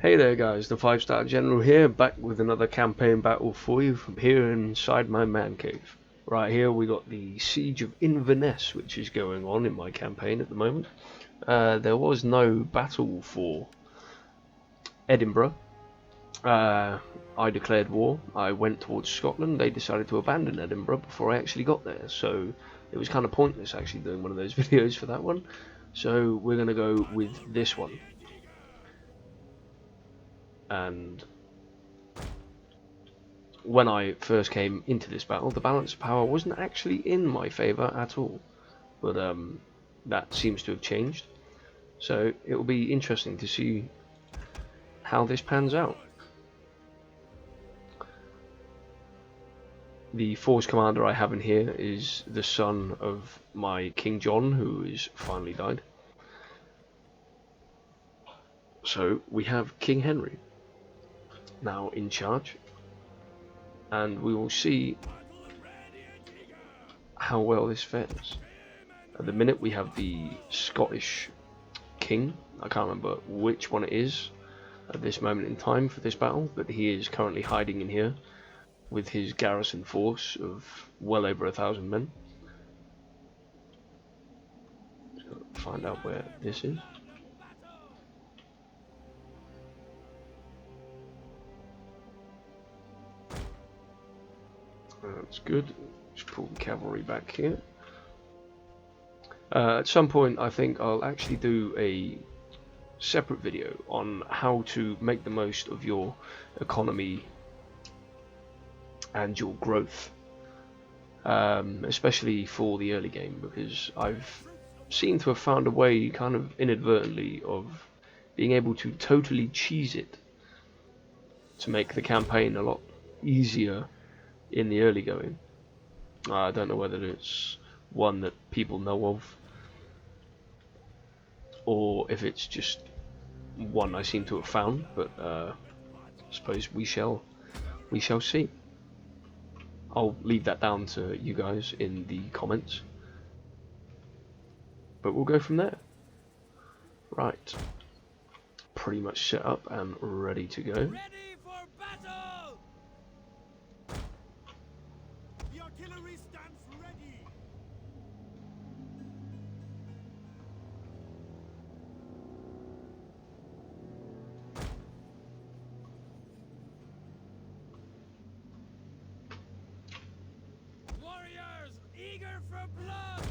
Hey there guys, the 5-star General here, back with another campaign battle for you from here inside my man cave. Right here we got the Siege of Inverness, which is going on in my campaign at the moment. There was no battle for Edinburgh. I declared war, I went towards Scotland, they decided to abandon Edinburgh before I actually got there, so it was kind of pointless actually doing one of those videos for that one. So we're going to go with this one. And when I first came into this battle, the balance of power wasn't actually in my favour at all, but that seems to have changed, so it will be interesting to see how this pans out. The force commander I have in here is the son of my King John, who has finally died. So we have King Henry now in charge, and we will see how well this fares. At the minute we have the Scottish King. I can't remember which one it is at this moment in time for this battle, but he is currently hiding in here with his garrison force of well over 1,000 men. So find out where this is. That's good. Just pull the cavalry back here. At some point I think I'll actually do a separate video on how to make the most of your economy and your growth, especially for the early game, because I've seemed to have found a way kind of inadvertently of being able to totally cheese it to make the campaign a lot easier in the early going. I don't know whether it's one that people know of, or if it's just one I seem to have found, but I suppose we shall see. I'll leave that down to you guys in the comments, but we'll go from there. Right, pretty much set up and ready to go. Ready for battle! The artillery stands ready! Warriors, eager for blood!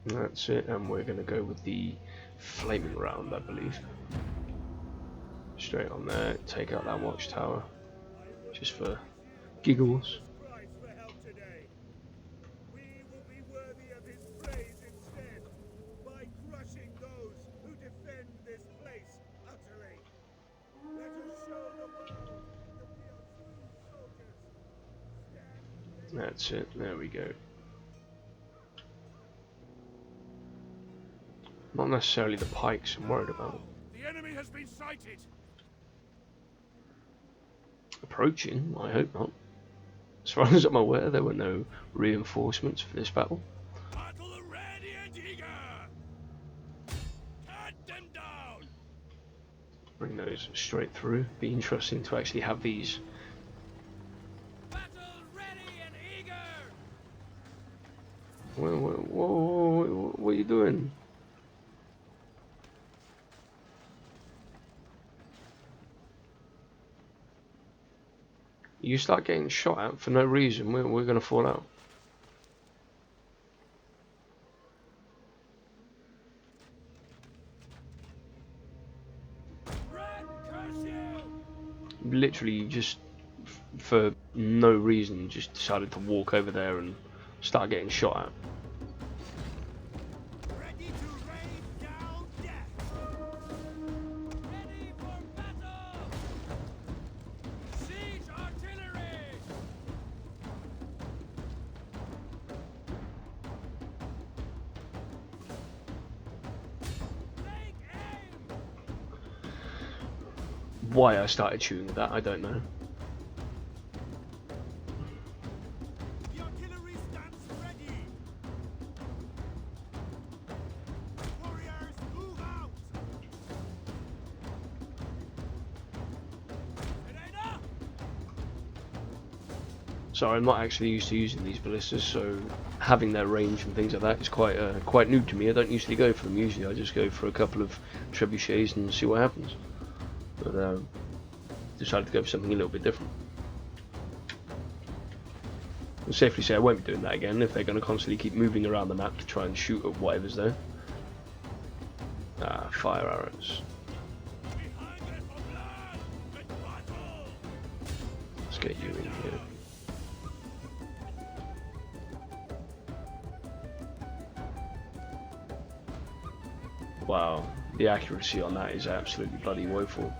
That's it, and we're going to go with the flaming round, I believe. Straight on there, take out that watchtower, just for giggles. Cries for help today. We will be worthy of his praise instead, by crushing those who defend this place utterly. Let us show the world that we are true soldiers. Stand ready. That's it, there we go. Not necessarily the pikes I'm worried about. The enemy has been sighted. Approaching? I hope not. As far as I'm aware, there were no reinforcements for this battle. Battle ready and eager. Cut them down. Bring those straight through. Be interesting to actually have these. Battle ready and eager. Whoa, what are you doing? You start getting shot at for no reason, we're going to fall out. Red, curse you. Literally just for no reason just decided to walk over there and start getting shot at. Ready to rain down death. Ready for battle. Siege artillery. Take aim. Why I started shooting that, I don't know. The artillery stands ready. Warriors, move out. So I'm not actually used to using these ballistas, so having their range and things like that is quite new to me. I don't usually go for them. Usually I just go for a couple of trebuchets and see what happens. But decided to go for something a little bit different. I'll safely say I won't be doing that again if they're going to constantly keep moving around the map to try and shoot at whatever's there. Ah, fire arrows. Let's get you in here. Wow, the accuracy on that is absolutely bloody woeful.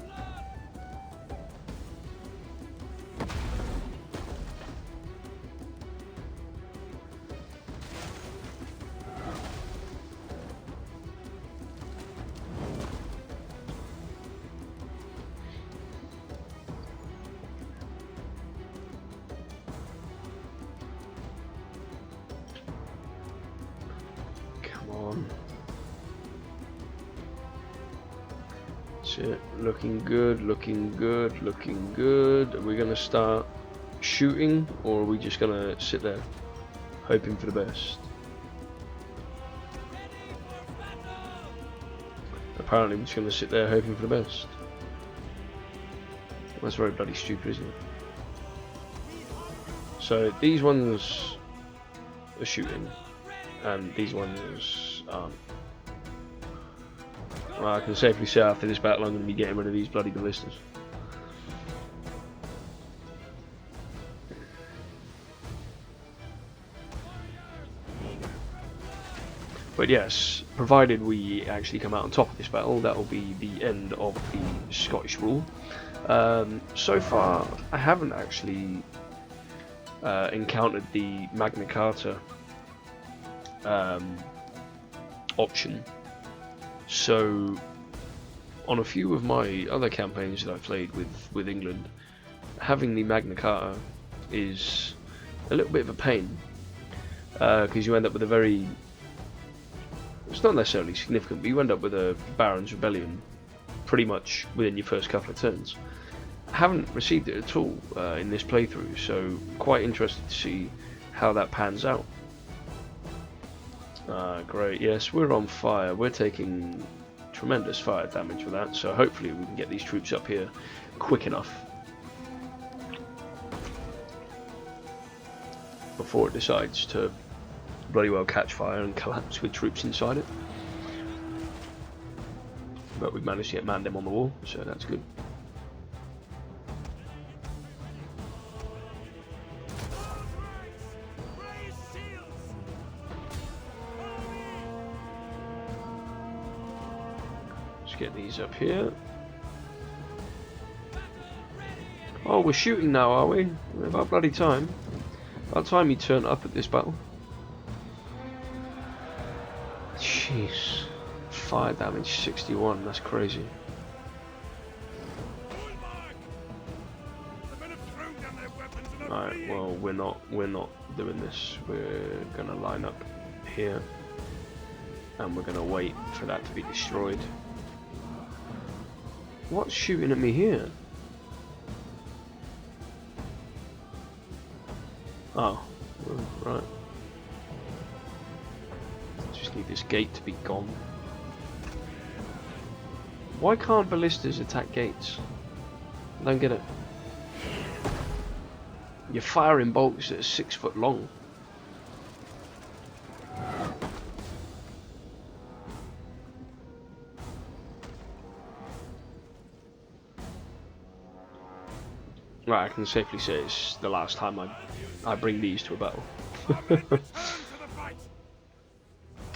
Come on. That's it. Looking good, looking good, looking good. Are we going to start shooting, or are we just going to sit there hoping for the best? Apparently we're just going to sit there hoping for the best. That's very bloody stupid, isn't it? So these ones are shooting, and these ones aren't. Well, I can safely say after this battle I'm going to be getting rid of these bloody ballistas. But yes, provided we actually come out on top of this battle, that will be the end of the Scottish rule. So far, I haven't actually encountered the Magna Carta option. So, on a few of my other campaigns that I've played with England, having the Magna Carta is a little bit of a pain, because you end up with a very... It's not necessarily significant, but you end up with a Baron's Rebellion pretty much within your first couple of turns. I haven't received it at all in this playthrough, so quite interested to see how that pans out. Great, yes, we're on fire. We're taking tremendous fire damage with that, so hopefully we can get these troops up here quick enough before it decides to bloody well catch fire and collapse with troops inside it. But we've managed to get Mandem on the wall, so that's good. Let's get these up here. Oh, we're shooting now, are we? We're about bloody time. About time you turn up at this battle. Jeez. Fire damage 61, that's crazy. Alright, well we're not doing this. We're gonna line up here and we're gonna wait for that to be destroyed. What's shooting at me here? Oh, right. Just need this gate to be gone. Why can't ballistas attack gates? I don't get it. You're firing bolts that are 6 foot long. Right, I can safely say it's the last time I bring these to a battle.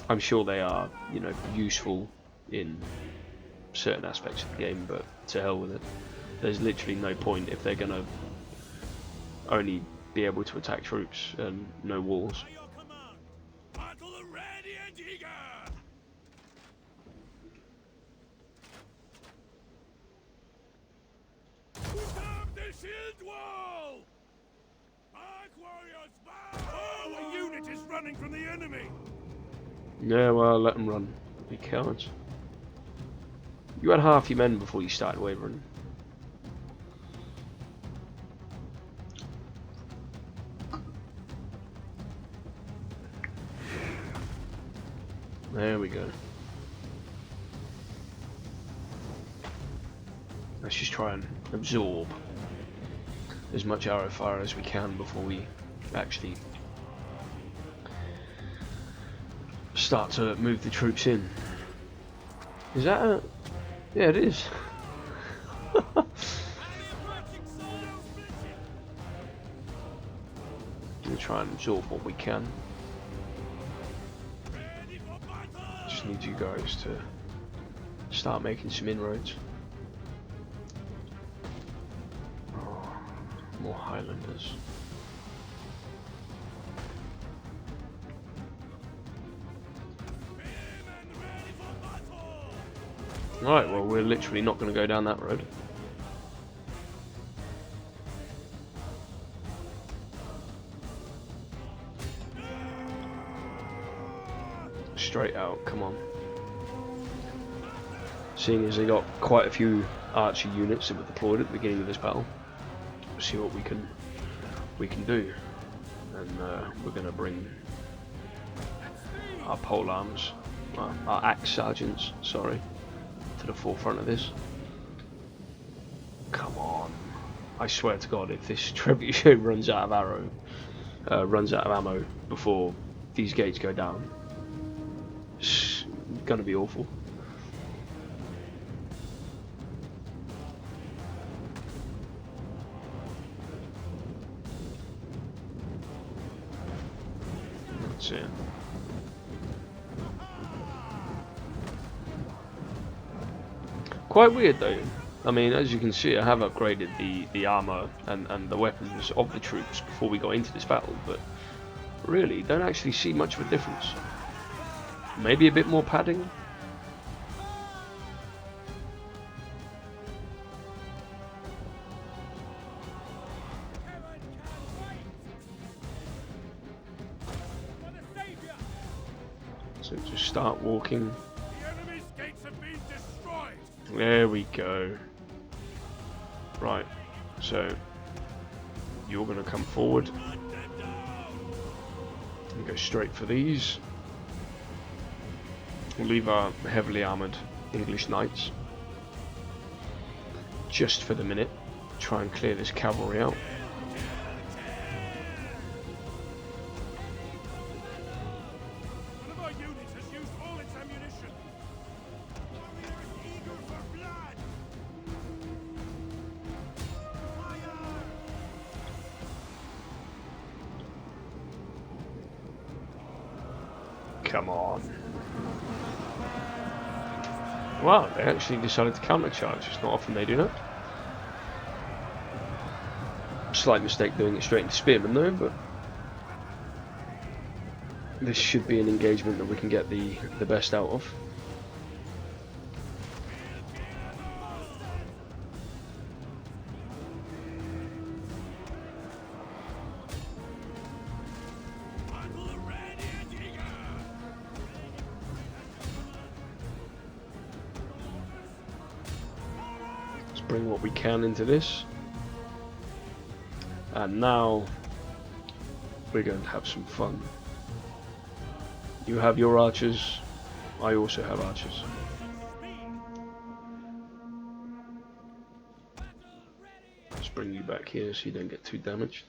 I'm sure they are, you know, useful in certain aspects of the game, but to hell with it. There's literally no point if they're gonna only be able to attack troops and no walls. Oh, a unit is running from the enemy. Yeah, well, let them run. You cowards. You had half your men before you started wavering. There we go. Let's just try and absorb as much arrow fire as we can before we actually start to move the troops in. Is that a... yeah, it is. We'll try and absorb what we can. Just need you guys to start making some inroads. Oh, more Highlanders. Right, well, we're literally not going to go down that road. Straight out, come on. Seeing as they got quite a few archer units that were deployed at the beginning of this battle, we'll see what we can do. And we're going to bring our pole arms, our axe sergeants, sorry, to the forefront of this. Come on! I swear to God, if this trebuchet runs out of ammo before these gates go down, it's gonna be awful. That's it. Quite weird though. I mean, as you can see, I have upgraded the armor and the weapons of the troops before we got into this battle, but really don't actually see much of a difference. Maybe a bit more padding. So just start walking. There we go. Right, so you're going to come forward and go straight for these. We'll leave our heavily armoured English knights just for the minute. Try and clear this cavalry out. Come on. Wow, they actually decided to countercharge. It's not often they do that. Slight mistake doing it straight into spearmen though, but this should be an engagement that we can get the best out of. Bring what we can into this, and now we're going to have some fun. You have your archers, I also have archers. Let's bring you back here so you don't get too damaged.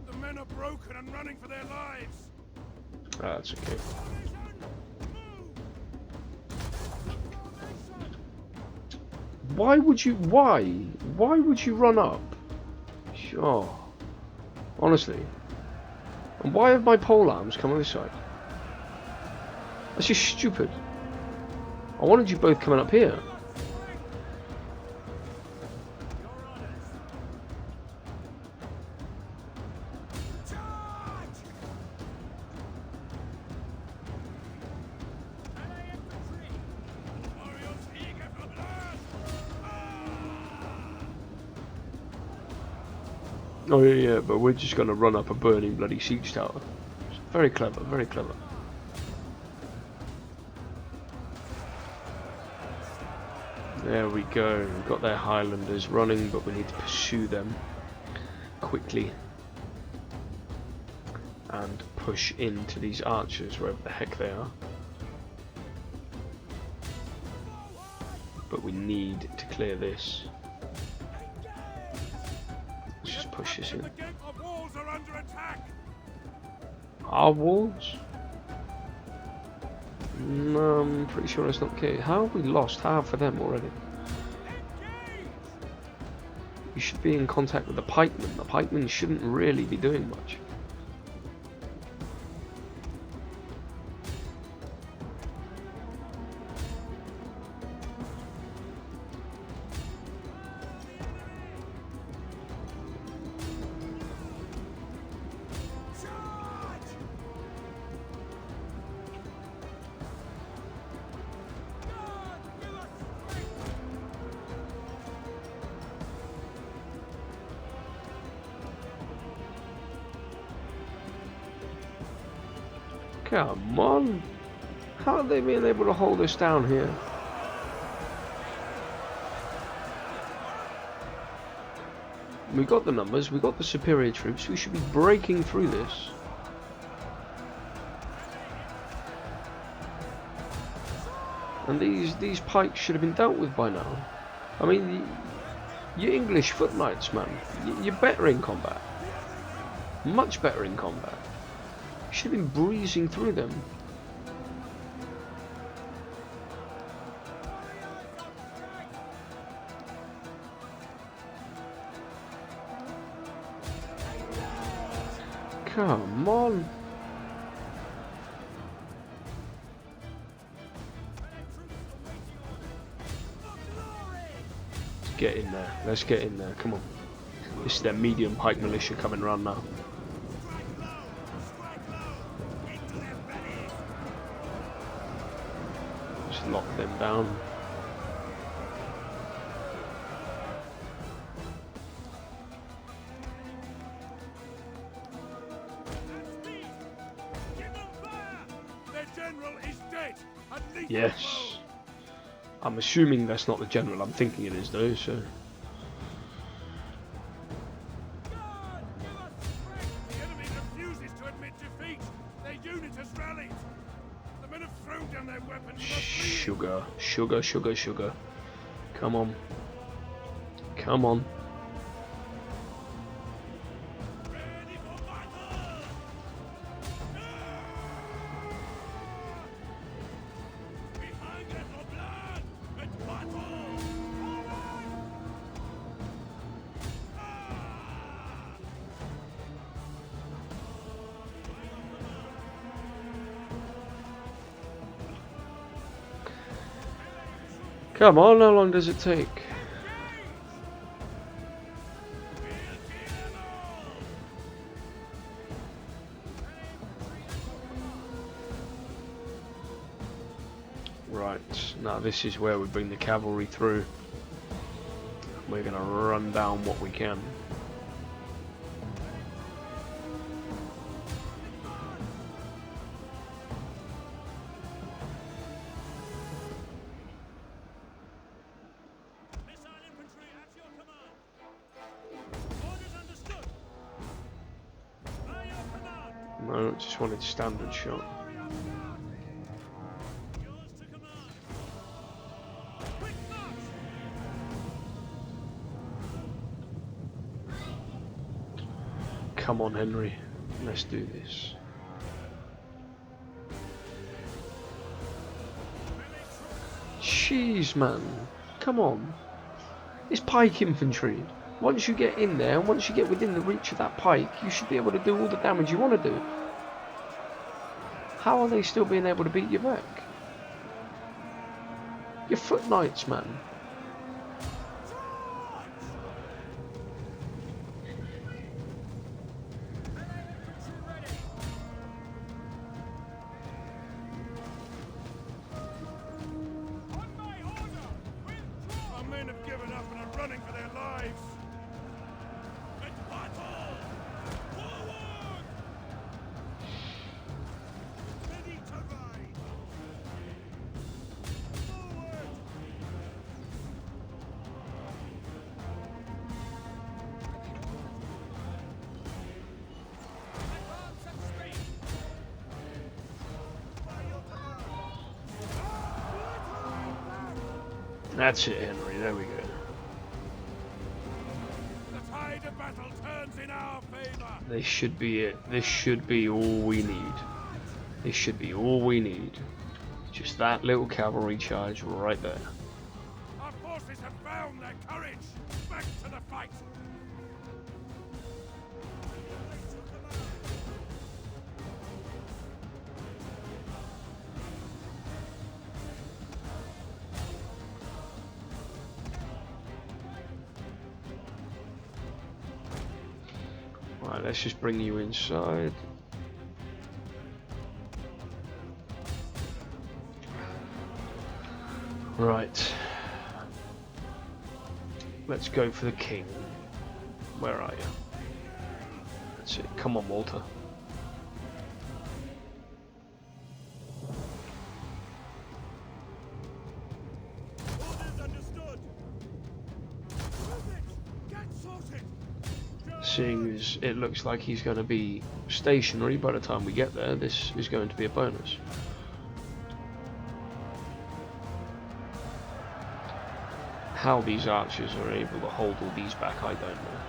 The men are broken and running for their lives. That's okay. Why would you run up? Sure. Honestly. And why have my pole arms come on this side? That's just stupid. I wanted you both coming up here. Oh yeah, but we're just going to run up a burning bloody siege tower. Very clever, very clever. There we go, we've got their Highlanders running, but we need to pursue them quickly. and push into these archers wherever the heck they are. But we need to clear this. Let's just push this in. The walls are under attack. Our walls? No, I'm pretty sure that's not the case. How have we lost half of them already? You should be in contact with the pikemen. The pikemen shouldn't really be doing much. Come on! How have they been able to hold us down here? We got the numbers, we got the superior troops, we should be breaking through this. And these pikes should have been dealt with by now. I mean, you English foot knights, man, you're better in combat. Much better in combat. Should have been breezing through them. Come on. Let's get in there. Let's get in there. Come on. This is their medium pike militia coming around now. Lock them down. Their general is dead. Yes. I'm assuming that's not the general. I'm thinking it is though, so. The enemy refuses to admit defeat. Their unit has rallied. The men have thrown down their weapons. Sugar, sugar, sugar, sugar. Come on. Come on. Ready for battle. Behind them for blood and battle. Come on, how long does it take? Right, now this is where we bring the cavalry through. We're going to run down what we can. No, just wanted standard shot. Come on, Henry. Let's do this. Jeez, man. Come on. It's pike infantry. Once you get in there, once you get within the reach of that pike, you should be able to do all the damage you want to do. How are they still being able to beat you back? You're foot knights, man. Our men have given up and are running for their lives. At battle! Forward! Ready to ride! Forward! That's it, Henry. There we go. The tide of battle turns in our favor. This should be it. This should be all we need. This should be all we need. Just that little cavalry charge right there. Our forces have found their courage. Back to the fight. Right, let's just bring you inside. Right. Let's go for the king. Where are you? That's it. Come on, Walter. Orders understood. Move it. Get sorted. Seeing as it looks like he's going to be stationary by the time we get there, this is going to be a bonus. How these archers are able to hold all these back, I don't know.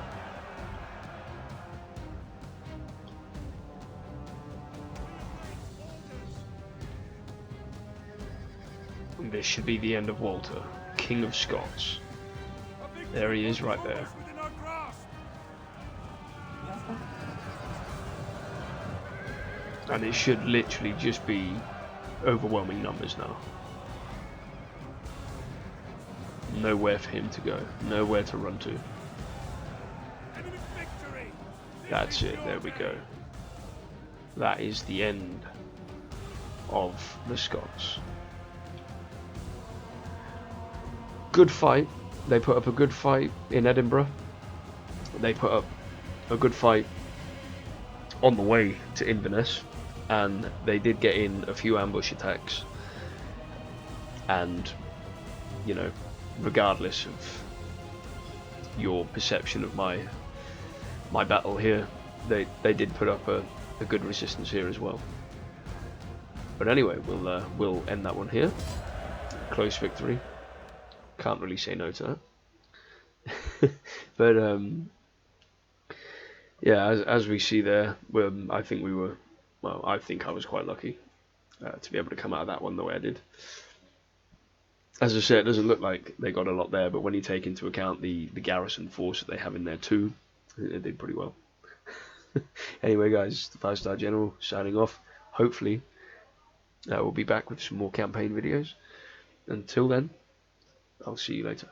And this should be the end of Walter, King of Scots. There he is right there. Within our grasp. And it should literally just be overwhelming numbers now. Nowhere for him to go, nowhere to run to. Enemy victory. That's it, there we go. That is the end of the Scots. Good fight. They put up a good fight in Edinburgh. They put up a good fight on the way to Inverness, and they did get in a few ambush attacks. And, you know, regardless of your perception of my battle here, they did put up a good resistance here as well. But anyway, we'll end that one here. Close victory. Can't really say no to that. But yeah, as we see there, I think we were, well, I think I was quite lucky to be able to come out of that one the way I did. As I said, it doesn't look like they got a lot there, but when you take into account the garrison force that they have in there too, they did pretty well. Anyway guys, the 5-star general signing off. Hopefully we'll be back with some more campaign videos. Until then, I'll see you later.